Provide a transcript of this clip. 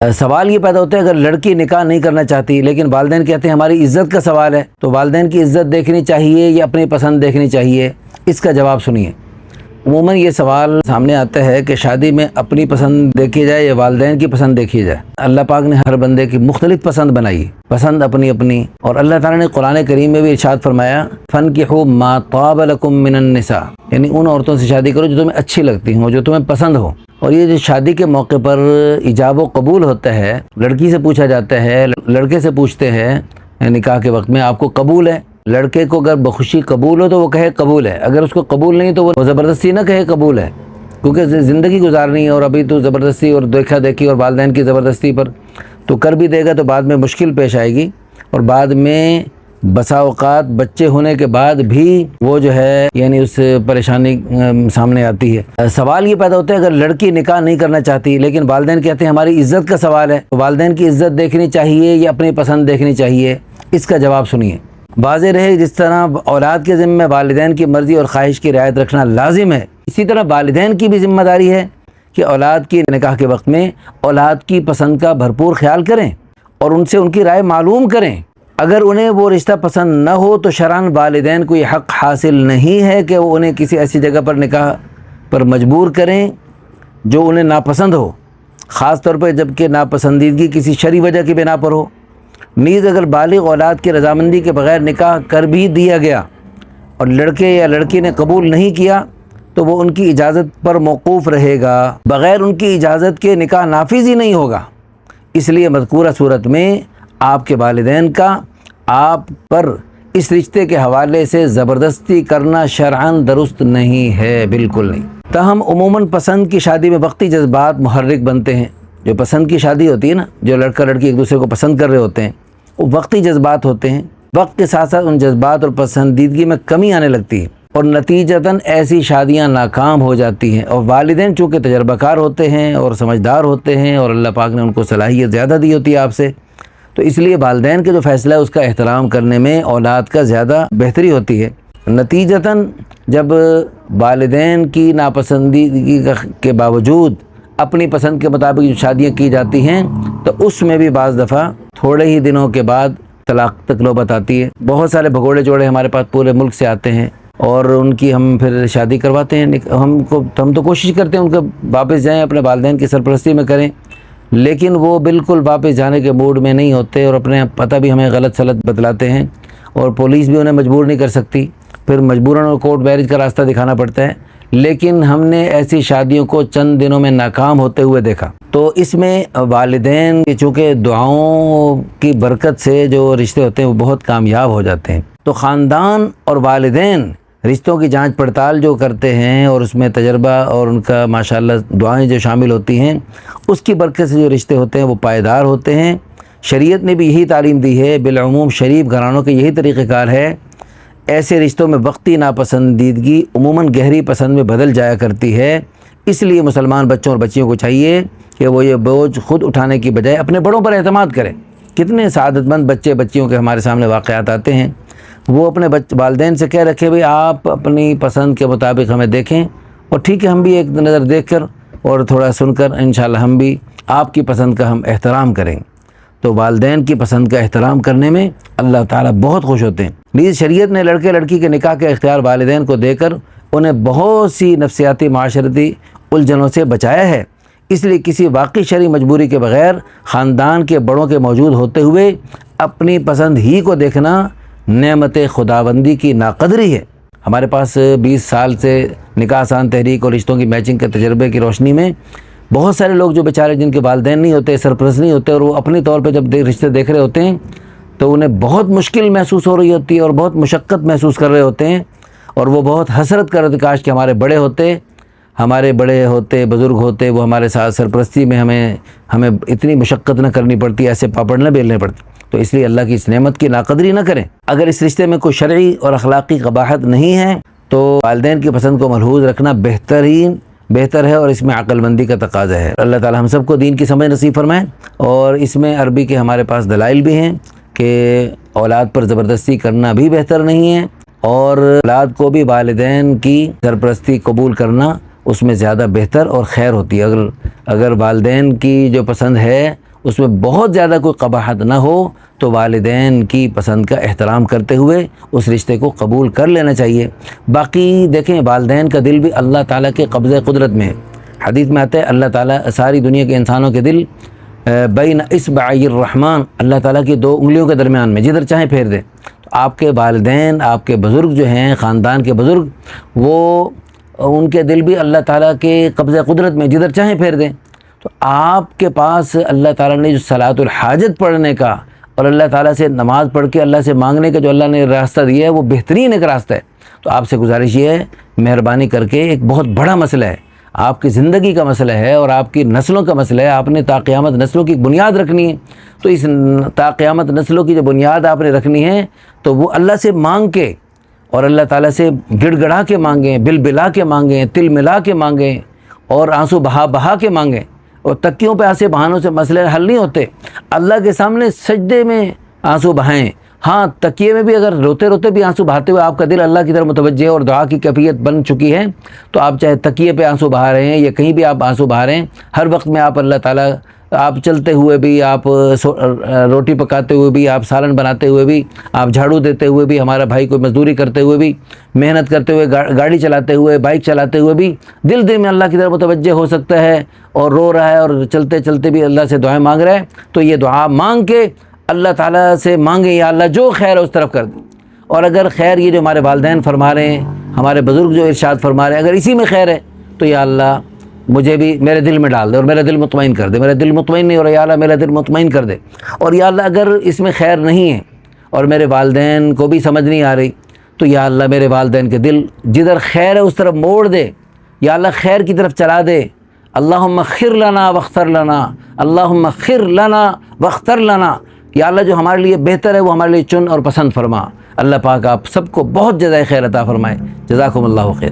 سوال یہ پیدا ہوتا ہے اگر لڑکی نکاح نہیں کرنا چاہتی لیکن والدین کہتے ہیں ہماری عزت کا سوال ہے، تو والدین کی عزت دیکھنی چاہیے یا اپنی پسند دیکھنی چاہیے؟ اس کا جواب سنیے۔ عموماً یہ سوال سامنے آتا ہے کہ شادی میں اپنی پسند دیکھی جائے یا والدین کی پسند دیکھی جائے۔ اللہ پاک نے ہر بندے کی مختلف پسند بنائی، پسند اپنی اپنی، اور اللہ تعالیٰ نے قرآن کریم میں بھی ارشاد فرمایا فَانْكِحُوا مَا طَابَ لَكُم مِّنَ النِّسَاءِ، یعنی ان عورتوں سے شادی کرو جو تمہیں اچھی لگتی ہوں، جو تمہیں پسند ہو۔ اور یہ جو شادی کے موقع پر ایجاب و قبول ہوتا ہے، لڑکی سے پوچھا جاتا ہے، لڑکے سے پوچھتے ہیں نکاح کے وقت میں آپ کو قبول ہے؟ لڑکے کو اگر بخوشی قبول ہو تو وہ کہے قبول ہے، اگر اس کو قبول نہیں تو وہ زبردستی نہ کہے قبول ہے، کیونکہ زندگی گزارنی ہے اور ابھی تو زبردستی اور دیکھا دیکھی اور والدین کی زبردستی پر تو کر بھی دے گا تو بعد میں مشکل پیش آئے گی، اور بعد میں بسا اوقات بچے ہونے کے بعد بھی وہ جو ہے یعنی اس پریشانی سامنے آتی ہے۔ سوال یہ پیدا ہوتا ہے اگر لڑکی نکاح نہیں کرنا چاہتی لیکن والدین کہتے ہیں ہماری عزت کا سوال ہے، تو والدین کی عزت دیکھنی چاہیے یا اپنی پسند دیکھنی چاہیے؟ اس کا جواب سنیے۔ واضح رہے جس طرح اولاد کے ذمہ والدین کی مرضی اور خواہش کی رعایت رکھنا لازم ہے، اسی طرح والدین کی بھی ذمہ داری ہے کہ اولاد کی نکاح کے وقت میں اولاد کی پسند کا بھرپور خیال کریں اور ان سے ان کی رائے معلوم کریں۔ اگر انہیں وہ رشتہ پسند نہ ہو تو شرعاً والدین کو یہ حق حاصل نہیں ہے کہ وہ انہیں کسی ایسی جگہ پر نکاح پر مجبور کریں جو انہیں ناپسند ہو، خاص طور پر جب کہ ناپسندیدگی کسی شرعی وجہ کی بنا پر ہو۔ نیز اگر بالغ اولاد کی رضامندی کے بغیر نکاح کر بھی دیا گیا اور لڑکے یا لڑکی نے قبول نہیں کیا تو وہ ان کی اجازت پر موقوف رہے گا، بغیر ان کی اجازت کے نکاح نافذ ہی نہیں ہوگا۔ اس لیے مذکورہ صورت میں آپ کے والدین کا آپ پر اس رشتے کے حوالے سے زبردستی کرنا شرعاً درست نہیں ہے، بالکل نہیں۔ تاہم عموماً پسند کی شادی میں وقتی جذبات محرک بنتے ہیں۔ جو پسند کی شادی ہوتی ہے نا، جو لڑکا لڑکی ایک دوسرے کو پسند کر رہے ہوتے ہیں، وہ وقتی جذبات ہوتے ہیں۔ وقت کے ساتھ ساتھ ان جذبات اور پسندیدگی میں کمی آنے لگتی ہے اور نتیجتاً ایسی شادیاں ناکام ہو جاتی ہیں، اور والدین چونکہ تجربہ کار ہوتے ہیں اور سمجھدار ہوتے ہیں اور اللہ پاک نے ان کو صلاحیت زیادہ دی ہوتی ہے آپ سے، تو اس لیے والدین کے جو فیصلہ ہے اس کا احترام کرنے میں اولاد کا زیادہ بہتری ہوتی ہے۔ نتیجتاً جب والدین کی ناپسندیدگی کے باوجود اپنی پسند کے مطابق جو شادیاں کی جاتی ہیں تو اس میں بھی بعض دفعہ تھوڑے ہی دنوں کے بعد طلاق تک نوبت آتی ہے۔ بہت سارے بھگوڑے جوڑے ہمارے پاس پورے ملک سے آتے ہیں اور ان کی ہم پھر شادی کرواتے ہیں۔ ہم تو کوشش کرتے ہیں ان کو واپس جائیں، اپنے والدین کی سرپرستی میں کریں، لیکن وہ بالکل واپس جانے کے موڈ میں نہیں ہوتے اور اپنے پتہ بھی ہمیں غلط سلط بتلاتے ہیں، اور پولیس بھی انہیں مجبور نہیں کر سکتی، پھر مجبوراً کورٹ میرج کا راستہ دکھانا پڑتا ہے۔ لیکن ہم نے ایسی شادیوں کو چند دنوں میں ناکام ہوتے ہوئے دیکھا۔ تو اس میں والدین کی چونکہ دعاؤں کی برکت سے جو رشتے ہوتے ہیں وہ بہت کامیاب ہو جاتے ہیں، تو خاندان اور والدین رشتوں کی جانچ پڑتال جو کرتے ہیں اور اس میں تجربہ اور ان کا ماشاءاللہ دعائیں جو شامل ہوتی ہیں، اس کی برکت سے جو رشتے ہوتے ہیں وہ پائیدار ہوتے ہیں۔ شریعت نے بھی یہی تعلیم دی ہے، بالعموم شریف گھرانوں کے یہی طریقہ کار ہے۔ ایسے رشتوں میں وقتی ناپسندیدگی عموماً گہری پسند میں بدل جایا کرتی ہے، اس لیے مسلمان بچوں اور بچیوں کو چاہیے کہ وہ یہ بوجھ خود اٹھانے کی بجائے اپنے بڑوں پر اعتماد کریں۔ کتنے سعادت مند بچے بچیوں کے ہمارے سامنے واقعات آتے ہیں، وہ اپنے والدین سے کہہ رکھے بھئی آپ اپنی پسند کے مطابق ہمیں دیکھیں، اور ٹھیک ہے ہم بھی ایک نظر دیکھ کر اور تھوڑا سن کر انشاءاللہ ہم بھی آپ کی پسند کا ہم احترام کریں۔ تو والدین کی پسند کا احترام کرنے میں اللہ تعالیٰ بہت خوش ہوتے ہیں۔ نیز شریعت نے لڑکے لڑکی کے نکاح کا اختیار والدین کو دے کر انہیں بہت سی نفسیاتی معاشرتی الجھنوں سے بچایا ہے، اس لیے کسی واقعی شرعی مجبوری کے بغیر خاندان کے بڑوں کے موجود ہوتے ہوئے اپنی پسند ہی کو دیکھنا نعمت خداوندی کی ناقدری ہے۔ ہمارے پاس 20 سال سے نکاح آسان تحریک اور رشتوں کی میچنگ کے تجربے کی روشنی میں بہت سارے لوگ جو بیچارے جن کے والدین نہیں ہوتے، سرپرست نہیں ہوتے، اور وہ اپنی طور پہ جب رشتے دیکھ رہے ہوتے ہیں تو انہیں بہت مشکل محسوس ہو رہی ہوتی ہے اور بہت مشقت محسوس کر رہے ہوتے ہیں، اور وہ بہت حسرت کر رہے کاش کہ ہمارے بڑے ہوتے بزرگ ہوتے، وہ ہمارے ساتھ سرپرستی میں ہمیں اتنی مشقت نہ کرنی پڑتی، ایسے پاپڑ نہ بیلنے پڑتے۔ تو اس لیے اللہ کی اس نعمت کی ناقدری نہ کریں۔ اگر اس رشتے میں کوئی شرعی اور اخلاقی قباحت نہیں ہے تو والدین کی پسند کو ملحوظ رکھنا بہتر ہے، اور اس میں عقل مندی کا تقاضا ہے۔ اللہ تعالی ہم سب کو دین کی سمجھ نصیب فرمائے، اور اس میں عربی کے ہمارے پاس دلائل بھی ہیں کہ اولاد پر زبردستی کرنا بھی بہتر نہیں ہے، اور اولاد کو بھی والدین کی سرپرستی قبول کرنا اس میں زیادہ بہتر اور خیر ہوتی ہے۔ اگر والدین کی جو پسند ہے اس میں بہت زیادہ کوئی قباحت نہ ہو تو والدین کی پسند کا احترام کرتے ہوئے اس رشتے کو قبول کر لینا چاہیے۔ باقی دیکھیں والدین کا دل بھی اللہ تعالیٰ کے قبضہ قدرت میں ہے۔ حدیث میں آتا ہے اللہ تعالیٰ ساری دنیا کے انسانوں کے دل بین اصبعی الرحمن، اللہ تعالیٰ کی 2 انگلیوں کے درمیان میں، جدھر چاہیں پھیر دیں۔ تو آپ کے والدین، آپ کے بزرگ جو ہیں، خاندان کے بزرگ، وہ ان کے دل بھی اللہ تعالیٰ کے قبضہ قدرت میں، جدھر چاہیں پھیر دیں۔ تو آپ کے پاس اللہ تعالیٰ نے جو صلاۃ الحاجت پڑھنے کا اور اللہ تعالیٰ سے نماز پڑھ کے اللہ سے مانگنے کا جو اللہ نے راستہ دیا ہے، وہ بہترین ایک راستہ ہے۔ تو آپ سے گزارش یہ ہے، مہربانی کر کے، ایک بہت بڑا مسئلہ ہے، آپ کی زندگی کا مسئلہ ہے اور آپ کی نسلوں کا مسئلہ ہے، آپ نے تا قیامت نسلوں کی بنیاد رکھنی ہے۔ تو اس تا قیامت نسلوں کی جو بنیاد آپ نے رکھنی ہے، تو وہ اللہ سے مانگ کے اور اللہ تعالیٰ سے گڑ گڑا کے مانگیں، بل بلا کے مانگیں، تل ملا کے مانگیں اور آنسو بہا بہا کے مانگیں۔ اور تکیوں پہ آنسے بہانوں سے مسئلے حل نہیں ہوتے۔ اللہ کے سامنے سجدے میں آنسو بہائیں، ہاں تکیے میں بھی اگر روتے روتے بھی آنسو بہاتے ہوئے آپ کا دل اللہ کی طرف متوجہ ہے اور دعا کی کیفیت بن چکی ہے، تو آپ چاہے تکیے پہ آنسو بہا رہے ہیں یا کہیں بھی آپ آنسو بہا رہے ہیں، ہر وقت میں آپ اللہ تعالیٰ، آپ چلتے ہوئے بھی، آپ روٹی پکاتے ہوئے بھی، آپ سالن بناتے ہوئے بھی، آپ جھاڑو دیتے ہوئے بھی، ہمارا بھائی کوئی مزدوری کرتے ہوئے بھی، محنت کرتے ہوئے، گاڑی چلاتے ہوئے، بائک چلاتے ہوئے بھی دل میں اللہ کی طرف متوجہ ہو سکتا ہے اور رو رہا ہے اور چلتے چلتے بھی اللہ سے دعائیں مانگ رہا ہے۔ تو یہ دعا مانگ کے اللہ تعالیٰ سے مانگیں، یا اللہ جو خیر ہے اس طرف کر دیں۔ اور اگر خیر یہ جو ہمارے والدین فرما رہے ہیں، ہمارے بزرگ جو ارشاد فرما رہے ہیں، اگر اسی میں خیر ہے تو یا اللہ مجھے بھی میرے دل میں ڈال دے اور میرا دل مطمئن کر دے۔ میرا دل مطمئن نہیں ہو رہا، یا اللہ میرا دل مطمئن کر دے۔ اور یا اللہ اگر اس میں خیر نہیں ہے اور میرے والدین کو بھی سمجھ نہیں آ رہی، تو یا اللہ میرے والدین کے دل جدھر خیر ہے اس طرف موڑ دے، یا اللہ خیر کی طرف چلا دے۔ اللہم خیر لنا واختر لنا، اللہم خیر لنا واختر لنا، یا اللہ جو ہمارے لیے بہتر ہے وہ ہمارے لیے چن اور پسند فرما۔ اللہ پاک آپ سب کو بہت جزائے خیر عطا فرمائے۔ جزاکم اللہ خیر۔